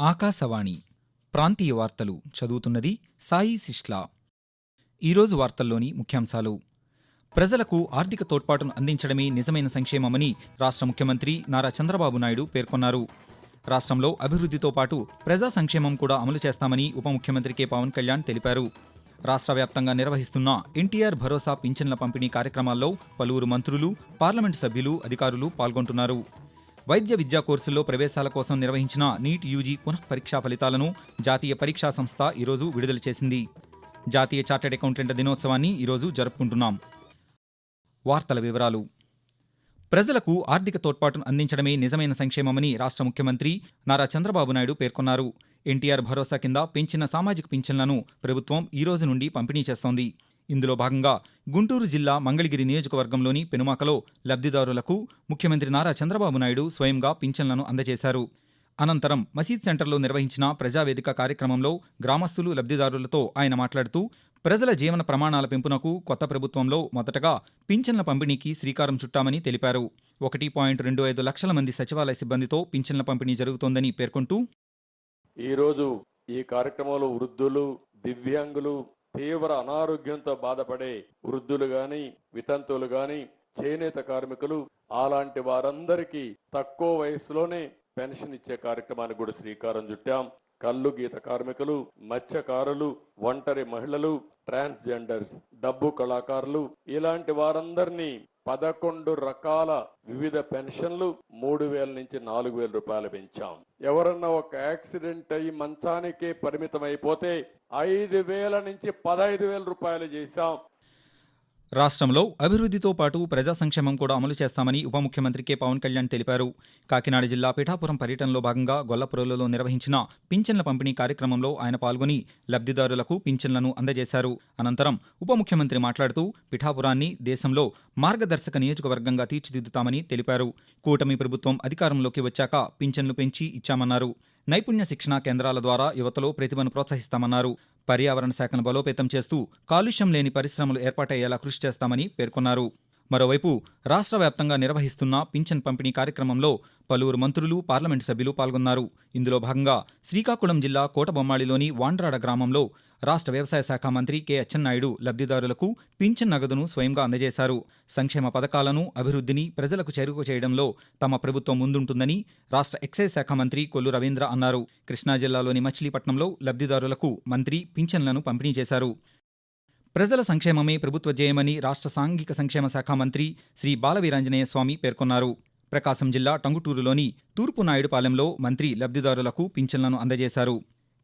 ఆకాశవాణి ప్రాంతీయ వార్తలు చదువుతున్నది సాయి సిష్లా. ఈరోజు వార్తల్లోని ముఖ్యాంశాలు: ప్రజలకు ఆర్థిక తోడ్పాటును అందించడమే నిజమైన సంక్షేమమని రాష్ట్ర ముఖ్యమంత్రి నారా చంద్రబాబు నాయుడు పేర్కొన్నారు. రాష్ట్రంలో అభివృద్ధితో పాటు ప్రజా సంక్షేమం కూడా అమలు చేస్తామని ఉప ముఖ్యమంత్రి కె పవన్ కళ్యాణ్ తెలిపారు. రాష్ట్ర వ్యాప్తంగా నిర్వహిస్తున్న ఎన్టీఆర్ భరోసా పింఛన్ల పంపిణీ కార్యక్రమాల్లో పలువురు మంత్రులు, పార్లమెంటు సభ్యులు, అధికారులు పాల్గొంటున్నారు. వైద్య విద్యా కోర్సుల్లో ప్రవేశాల కోసం నిర్వహించిన నీట్ యూజీ పునఃపరీక్షా ఫలితాలను జాతీయ పరీక్షా సంస్థ ఈరోజు విడుదల చేసింది. జాతీయ చార్టెడ్ అకౌంటెంట్ల దినోత్సవాన్ని ఈరోజు జరుపుకుంటున్నాం. వార్తల వివరాలు: ప్రజలకు ఆర్థిక తోడ్పాటును అందించడమే నిజమైన సంక్షేమమని రాష్ట్ర ముఖ్యమంత్రి నారా చంద్రబాబు నాయుడు పేర్కొన్నారు. ఎన్టీఆర్ భరోసా కింద పెంచిన సామాజిక పింఛన్లను ప్రభుత్వం ఈ రోజు నుండి పంపిణీ చేస్తోంది. ఇందులో భాగంగా గుంటూరు జిల్లా మంగళగిరి నియోజకవర్గంలోని పెనుమాకలో లబ్ధిదారులకు ముఖ్యమంత్రి నారా చంద్రబాబు నాయుడు స్వయంగా పింఛన్లను అందజేశారు. అనంతరం మసీద్ సెంటర్లో నిర్వహించిన ప్రజావేదిక కార్యక్రమంలో గ్రామస్తులు, లబ్ధిదారులతో ఆయన మాట్లాడుతూ, ప్రజల జీవన ప్రమాణాల పెంపునకు కొత్త ప్రభుత్వంలో మొదటగా పింఛన్ల పంపిణీకి శ్రీకారం చుట్టామని తెలిపారు. 1.25 లక్షల మంది సచివాలయ సిబ్బందితో పింఛన్ల పంపిణీ జరుగుతోందని పేర్కొంటూ, ఈరోజు ఈ కార్యక్రమంలో వృద్ధులు, దివ్యాంగులు, తీవ్ర అనారోగ్యంతో బాధపడే వృద్ధులు గాని, వితంతువులు గాని, చేనేత కార్మికులు, అలాంటి వారందరికీ తక్కువ వయసులోనే పెన్షన్ ఇచ్చే కార్యక్రమానికి కూడా శ్రీకారం చుట్టాం. కల్లు గీత కార్మికులు, మత్స్యకారులు, ఒంటరి మహిళలు, ట్రాన్స్జెండర్స్, డబ్బు కళాకారులు, ఇలాంటి వారందరినీ 11 రకాల వివిధ పెన్షన్లు 3,000 నుంచి 4,000 రూపాయలు పెంచాం. ఎవరన్నా ఒక యాక్సిడెంట్ అయ్యి మంచానికే పరిమితం అయిపోతే 5,000 నుంచి 15,000 రూపాయలు చేశాం. రాష్ట్రంలో అభివృద్ధితో పాటు ప్రజా సంక్షేమం కూడా అమలు చేస్తామని ఉప ముఖ్యమంత్రి కె పవన్ కళ్యాణ్ తెలిపారు. కాకినాడ జిల్లా పిఠాపురం పర్యటనలో భాగంగా గొల్లపురంలో నిర్వహించిన పింఛన్ల పంపిణీ కార్యక్రమంలో ఆయన పాల్గొని లబ్ధిదారులకు పింఛన్లను అందజేశారు. అనంతరం ఉప ముఖ్యమంత్రి మాట్లాడుతూ, పిఠాపురాన్ని దేశంలో మార్గదర్శక నియోజకవర్గంగా తీర్చిదిద్దుతామని తెలిపారు. కూటమి ప్రభుత్వం అధికారంలోకి వచ్చాక పింఛన్లు పెంచి ఇచ్చామన్నారు. నైపుణ్య శిక్షణా కేంద్రాల ద్వారా యువతలో ప్రతిభను ప్రోత్సహిస్తామన్నారు. పర్యావరణ శాఖను బలోపేతం చేస్తూ కాలుష్యం లేని పరిశ్రమలు ఏర్పాటయ్యేలా కృషి చేస్తామని పేర్కొన్నారు. మరోవైపు రాష్ట్ర వ్యాప్తంగా నిర్వహిస్తున్న పింఛన్ పంపిణీ కార్యక్రమంలో పలువురు మంత్రులు, పార్లమెంటు సభ్యులు పాల్గొన్నారు. ఇందులో భాగంగా శ్రీకాకుళం జిల్లా కోటబొమ్మాళిలోని వాండ్రాడ గ్రామంలో రాష్ట్ర వ్యవసాయ శాఖ మంత్రి కె అచ్చెన్నాయుడు లబ్ధిదారులకు పింఛన్ నగదును స్వయంగా అందజేశారు. సంక్షేమ పథకాలను, అభివృద్ధిని ప్రజలకు చేరువ చేయడంలో తమ ప్రభుత్వం ముందుంటుందని రాష్ట్ర ఎక్సైజ్ శాఖ మంత్రి కొల్లు రవీంద్ర అన్నారు. కృష్ణా జిల్లాలోని మచిలీపట్నంలో లబ్ధిదారులకు మంత్రి పింఛన్లను పంపిణీ చేశారు. ప్రజల సంక్షేమమే ప్రభుత్వ ధ్యేయమని రాష్ట్ర సాంఘిక సంక్షేమ శాఖ మంత్రి శ్రీ బాలవీరాంజనేయ స్వామి పేర్కొన్నారు. ప్రకాశం జిల్లా టంగుటూరులోని తూర్పు నాయుడుపాలెంలో మంత్రి లబ్ధిదారులకు పింఛన్లను అందజేశారు.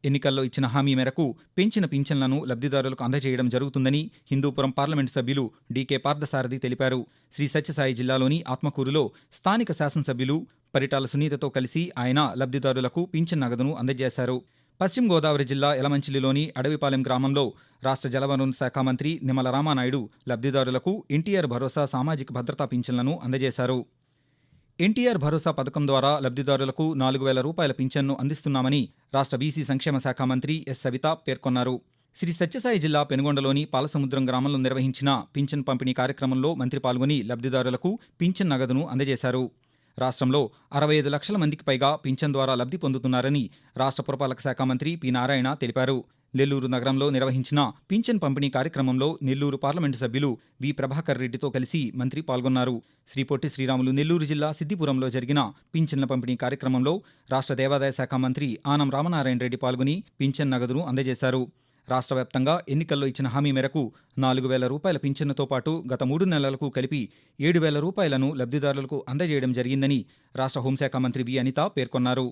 ఎన్నికల్లో ఇచ్చిన హామీ మేరకు పెంచిన పింఛన్లను లబ్ధిదారులకు అందజేయడం జరుగుతుందని హిందూపురం పార్లమెంటు సభ్యులు డీకే పార్థసారథి తెలిపారు. శ్రీ సత్యసాయి జిల్లాలోని ఆత్మకూరులో స్థానిక శాసనసభ్యులు పరిటాల సునీతతో కలిసి ఆయన లబ్ధిదారులకు పింఛన్ నగదును అందజేశారు. పశ్చిమ గోదావరి జిల్లా యలమంచిలిలోని అడవిపాలెం గ్రామంలో రాష్ట్ర జలవనరుల శాఖ మంత్రి నిమ్మల రామానాయుడు లబ్ధిదారులకు ఎన్టీఆర్ భరోసా సామాజిక భద్రతా పింఛన్లను అందజేశారు. ఎన్టీఆర్ భరోసా పథకం ద్వారా లబ్ధిదారులకు 4,000 రూపాయల పింఛన్ను అందిస్తున్నామని రాష్ట్ర బీసీ సంక్షేమ శాఖ మంత్రి ఎస్ సవిత పేర్కొన్నారు. శ్రీ సత్యసాయి జిల్లా పెనుగొండలోని పాలసముద్రం గ్రామంలో నిర్వహించిన పింఛన్ పంపిణీ కార్యక్రమంలో మంత్రి పాల్గొని లబ్ధిదారులకు పింఛన్ నగదును అందజేశారు. రాష్ట్రంలో 65 లక్షల మందికి పైగా పింఛన్ ద్వారా లబ్ధి పొందుతున్నారని రాష్ట్ర పురపాలక శాఖ మంత్రి పి నారాయణ తెలిపారు. నెల్లూరు నగరంలో నిర్వహించిన పింఛన్ పంపిణీ కార్యక్రమంలో నెల్లూరు పార్లమెంటు సభ్యులు వి ప్రభాకర్ రెడ్డితో కలిసి మంత్రి పాల్గొన్నారు. శ్రీ పొట్టి శ్రీరాములు నెల్లూరు జిల్లా సిద్దిపురంలో జరిగిన పింఛన్ల పంపిణీ కార్యక్రమంలో రాష్ట్ర దేవాదాయ శాఖ మంత్రి ఆనం రామనారాయణ రెడ్డి పాల్గొని పింఛన్ నగదును అందజేశారు. రాష్ట్ర వ్యాప్తంగా ఎన్నికల్లో ఇచ్చిన హామీ మేరకు 4,000 రూపాయల పింఛన్నుతో పాటు గత 3 నెలలకు కలిపి 7,000 రూపాయలను లబ్ధిదారులకు అందజేయడం జరిగిందని రాష్ట్ర హోంశాఖ మంత్రి వి అనిత పేర్కొన్నారు.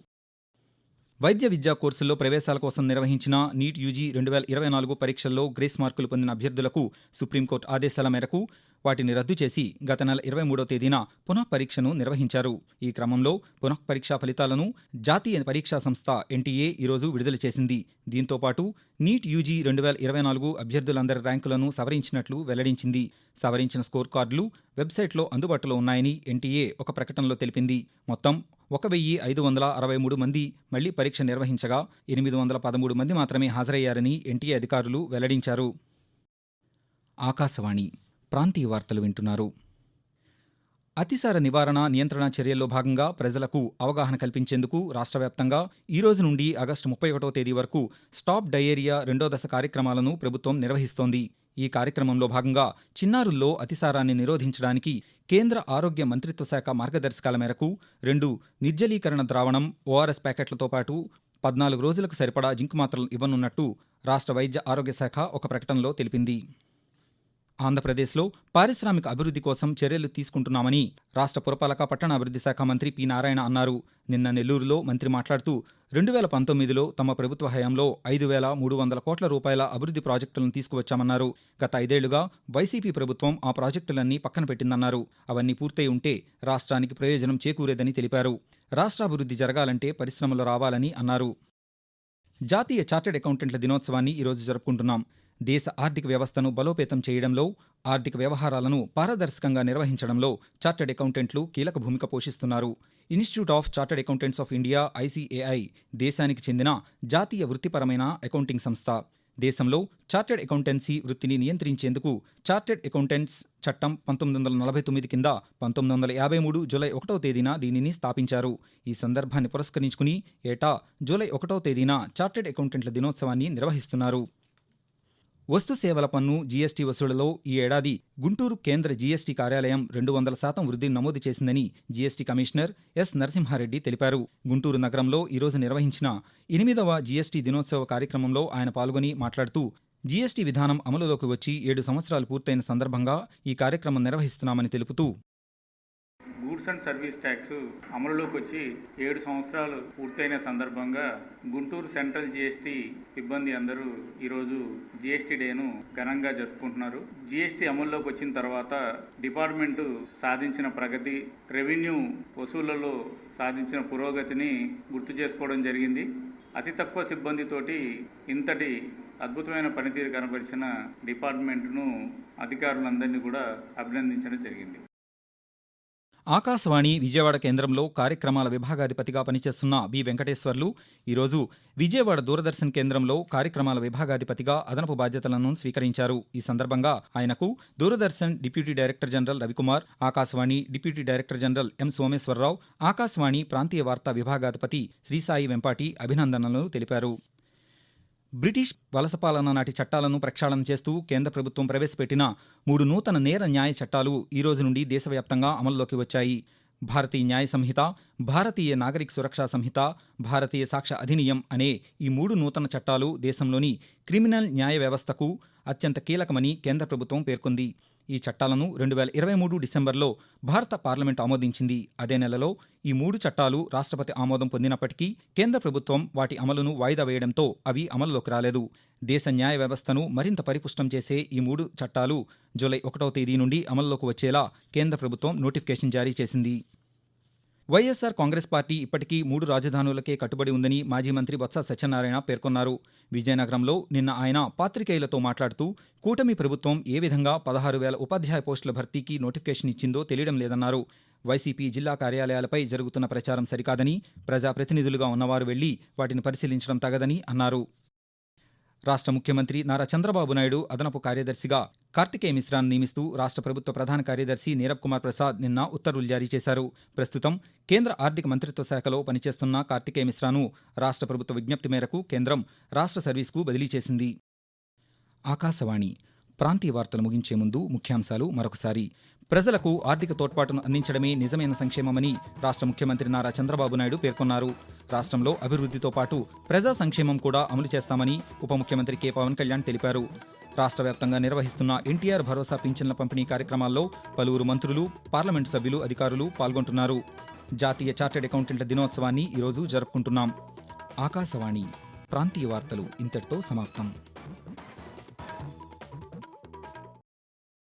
వైద్య విద్యా కోర్సుల్లో ప్రవేశాల కోసం నిర్వహించిన నీట్ యూజీ 2024 పరీక్షల్లో గ్రేస్ మార్కులు పొందిన అభ్యర్థులకు సుప్రీంకోర్టు ఆదేశాల మేరకు వాటిని రద్దు చేసి గత నెల 23వ తేదీన పునఃపరీక్షను నిర్వహించారు. ఈ క్రమంలో పునఃపరీక్షా ఫలితాలను జాతీయ పరీక్షా సంస్థ ఎన్టీఏ ఈరోజు విడుదల చేసింది. దీంతో పాటు నీట్ యూజీ 2024 అభ్యర్థులందరి ర్యాంకులను సవరించినట్లు వెల్లడించింది. సవరించిన స్కోర్ కార్డులు వెబ్సైట్లో అందుబాటులో ఉన్నాయని ఎన్టీఏ ఒక ప్రకటనలో తెలిపింది. మొత్తం 1,563 మంది మళ్లీ పరీక్ష నిర్వహించగా 813 మంది మాత్రమే హాజరయ్యారని ఎన్టీఏ అధికారులు వెల్లడించారు. ఆకాశవాణి ప్రాంతీయ వార్తలు వింటున్నారు. అతిసార నివారణ నియంత్రణ చర్యల్లో భాగంగా ప్రజలకు అవగాహన కల్పించేందుకు రాష్ట్ర వ్యాప్తంగా ఈ రోజు నుండి ఆగస్టు 31వ తేదీ వరకు స్టాప్ డయేరియా రెండో దశ కార్యక్రమాలను ప్రభుత్వం నిర్వహిస్తోంది. ఈ కార్యక్రమంలో భాగంగా చిన్నారుల్లో అతిసారాన్ని నిరోధించడానికి కేంద్ర ఆరోగ్య మంత్రిత్వ శాఖ మార్గదర్శకాల మేరకు 2 నిర్జలీకరణ ద్రావణం ఓఆర్ఎస్ ప్యాకెట్లతో పాటు 14 రోజులకు సరిపడా జింక్ మాత్రలు ఇవ్వనున్నట్టు రాష్ట్ర వైద్య ఆరోగ్య శాఖ ఒక ప్రకటనలో తెలిపింది. ఆంధ్రప్రదేశ్లో పారిశ్రామిక అభివృద్ధి కోసం చర్యలు తీసుకుంటున్నామని రాష్ట్ర పురపాలక పట్టణాభివృద్ధి శాఖ మంత్రి పి. నారాయణ అన్నారు. నిన్న నెల్లూరులో మంత్రి మాట్లాడుతూ 2019లో తమ ప్రభుత్వ హయాంలో 5,300 కోట్ల రూపాయల అభివృద్ధి ప్రాజెక్టులను తీసుకువచ్చామన్నారు. గత 5 ఏళ్లుగా వైసీపీ ప్రభుత్వం ఆ ప్రాజెక్టులన్నీ పక్కన పెట్టిందన్నారు. అవన్నీ పూర్తయి ఉంటే రాష్ట్రానికి ప్రయోజనం చేకూరేదని తెలిపారు. రాష్ట్రాభివృద్ధి జరగాలంటే పరిశ్రమలు రావాలని అన్నారు. జాతీయ చార్టెడ్ అకౌంటెంట్ల దినోత్సవాన్ని ఈరోజు జరుపుకుంటున్నాం. దేశ ఆర్థిక వ్యవస్థను బలోపేతం చేయడంలో, ఆర్థిక వ్యవహారాలను పారదర్శకంగా నిర్వహించడంలో చార్టెడ్ అకౌంటెంట్లు కీలక భూమిక పోషిస్తున్నారు. Institute of chartered accountants of India ICAI దేశానికి చెందిన జాతీయ వృత్తిపరమైన అకౌంటింగ్ సంస్థ. దేశంలో చార్టెడ్ అకౌంటెన్సీ వృత్తిని నియంత్రించేందుకు చార్టెడ్ అకౌంటెంట్స్ చట్టం 1949 కింద 1953 జూలై 1వ తేదీన దీనిని స్థాపించారు. ఈ సందర్భాన్ని పురస్కరించుకుని ఏటా జూలై 1వ తేదీన చార్టెడ్ అకౌంటెంట్ల దినోత్సవాన్ని నిర్వహిస్తున్నారు. వస్తు సేవల పన్ను జీఎస్టీ వసూళ్లలో ఈ ఏడాది గుంటూరు కేంద్ర జీఎస్టీ కార్యాలయం 200% వృద్ధిని నమోదు చేసిందని జీఎస్టీ కమిషనర్ ఎస్. నరసింహారెడ్డి తెలిపారు. గుంటూరు నగరంలో ఈరోజు నిర్వహించిన 8వ జీఎస్టీ దినోత్సవ కార్యక్రమంలో ఆయన పాల్గొని మాట్లాడుతూ జీఎస్టీ విధానం అమలులోకి వచ్చి 7 సంవత్సరాలు పూర్తయిన సందర్భంగా ఈ కార్యక్రమం నిర్వహిస్తున్నామని తెలుపుతూ గూడ్స్ అండ్ సర్వీస్ ట్యాక్స్ అమలులోకి వచ్చి 7 సంవత్సరాలు పూర్తయిన సందర్భంగా గుంటూరు సెంట్రల్ జీఎస్టీ సిబ్బంది అందరూ ఈరోజు జీఎస్టీ డేను ఘనంగా జరుపుకుంటున్నారు. జీఎస్టీ అమల్లోకి వచ్చిన తర్వాత డిపార్ట్మెంటు సాధించిన ప్రగతి, రెవెన్యూ వసూళ్లలో సాధించిన పురోగతిని గుర్తు చేసుకోవడం జరిగింది. అతి తక్కువ సిబ్బందితోటి ఇంతటి అద్భుతమైన పనితీరు కనబరిచిన డిపార్ట్మెంట్ను అధికారులందరినీ కూడా అభినందించడం జరిగింది. ఆకాశవాణి విజయవాడ కేంద్రంలో కార్యక్రమాల విభాగాధిపతిగా పనిచేస్తున్న బి. వెంకటేశ్వర్లు ఈరోజు విజయవాడ దూరదర్శన్ కేంద్రంలో కార్యక్రమాల విభాగాధిపతిగా అదనపు బాధ్యతలను స్వీకరించారు. ఈ సందర్భంగా ఆయనకు Doordarshan deputy director general Ravikumar, Akashvani deputy director general M. Someswararao, Akashvani ప్రాంతీయ వార్తా విభాగాధిపతి శ్రీసాయి వెంపాటి అభినందనలు తెలిపారు. బ్రిటిష్ వలసపాలన నాటి చట్టాలను ప్రక్షాళన చేస్తూ కేంద్ర ప్రభుత్వం ప్రవేశపెట్టిన 3 నూతన నేర న్యాయ చట్టాలు ఈ రోజు నుండి దేశవ్యాప్తంగా అమల్లోకి వచ్చాయి. భారతీయ న్యాయ సంహిత, భారతీయ నాగరిక సురక్షా సంహిత, భారతీయ సాక్ష్య అధినియం అనే ఈ 3 నూతన చట్టాలు దేశంలోని క్రిమినల్ న్యాయ వ్యవస్థకు అత్యంత కీలకమని కేంద్ర ప్రభుత్వం పేర్కొంది. ఈ చట్టాలను 2023 డిసెంబర్లో భారత పార్లమెంట్ ఆమోదించింది. అదే నెలలో ఈ 3 చట్టాలు రాష్ట్రపతి ఆమోదం పొందినప్పటికీ కేంద్ర ప్రభుత్వం వాటి అమలును వాయిదా వేయడంతో అవి అమలులోకి రాలేదు. దేశ న్యాయ వ్యవస్థను మరింత పరిపుష్టం చేసే ఈ 3 చట్టాలు జూలై 1వ తేదీ నుండి అమల్లోకి వచ్చేలా కేంద్ర ప్రభుత్వం నోటిఫికేషన్ జారీ చేసింది. వైఎస్ఆర్ కాంగ్రెస్ పార్టీ ఇప్పటికీ 3 రాజధానులకే కట్టుబడి ఉందని మాజీ మంత్రి బొత్స సత్యనారాయణ పేర్కొన్నారు. విజయనగరంలో నిన్న ఆయన పాత్రికేయులతో మాట్లాడుతూ కూటమి ప్రభుత్వం ఏ విధంగా 16,000 ఉపాధ్యాయ పోస్టుల భర్తీకి నోటిఫికేషన్ ఇచ్చిందో తెలియడం లేదన్నారు. వైసీపీ జిల్లా కార్యాలయాలపై జరుగుతున్న ప్రచారం సరికాదని, ప్రజాప్రతినిధులుగా ఉన్నవారు వెళ్లి వాటిని పరిశీలించడం తగదని అన్నారు. రాష్ట్ర ముఖ్యమంత్రి నారా చంద్రబాబు నాయుడు అదనపు కార్యదర్శిగా కార్తికేయ మిశ్రాను నియమిస్తూ రాష్ట్ర ప్రభుత్వ ప్రధాన కార్యదర్శి నీరబ్ కుమార్ ప్రసాద్ నిన్న ఉత్తర్వులు జారీ చేశారు. ప్రస్తుతం కేంద్ర ఆర్థిక మంత్రిత్వ శాఖలో పనిచేస్తున్న కార్తికేయ మిశ్రాను రాష్ట్ర ప్రభుత్వ విజ్ఞప్తి మేరకు కేంద్రం రాష్ట్ర సర్వీస్కు బదిలీ చేసింది. ఆకాశవాణి ప్రాంతీయ వార్తలు ముగించే ముందు ముఖ్యాంశాలు మరొకసారి. ప్రజలకు ఆర్థిక తోడ్పాటును అందించడమే నిజమైన సంక్షేమమని రాష్ట్ర ముఖ్యమంత్రి నారా చంద్రబాబు నాయుడు పేర్కొన్నారు. రాష్ట్రంలో అభివృద్ధితో పాటు ప్రజా సంక్షేమం కూడా అమలు చేస్తామని ఉప ముఖ్యమంత్రి కె. పవన్ కళ్యాణ్ తెలిపారు. రాష్ట్ర వ్యాప్తంగా నిర్వహిస్తున్న ఎన్టీఆర్ భరోసా పింఛన్ల పంపిణీ కార్యక్రమాల్లో పలువురు మంత్రులు, పార్లమెంటు సభ్యులు, అధికారులు పాల్గొంటున్నారు. జాతీయ చార్టెడ్ అకౌంటెంట్ల దినోత్సవాన్ని ఈరోజు జరుపుకుంటున్నాం. ఆకాశవాణి ప్రాంతీయ వార్తలు ఇంతటితో సమాప్తం.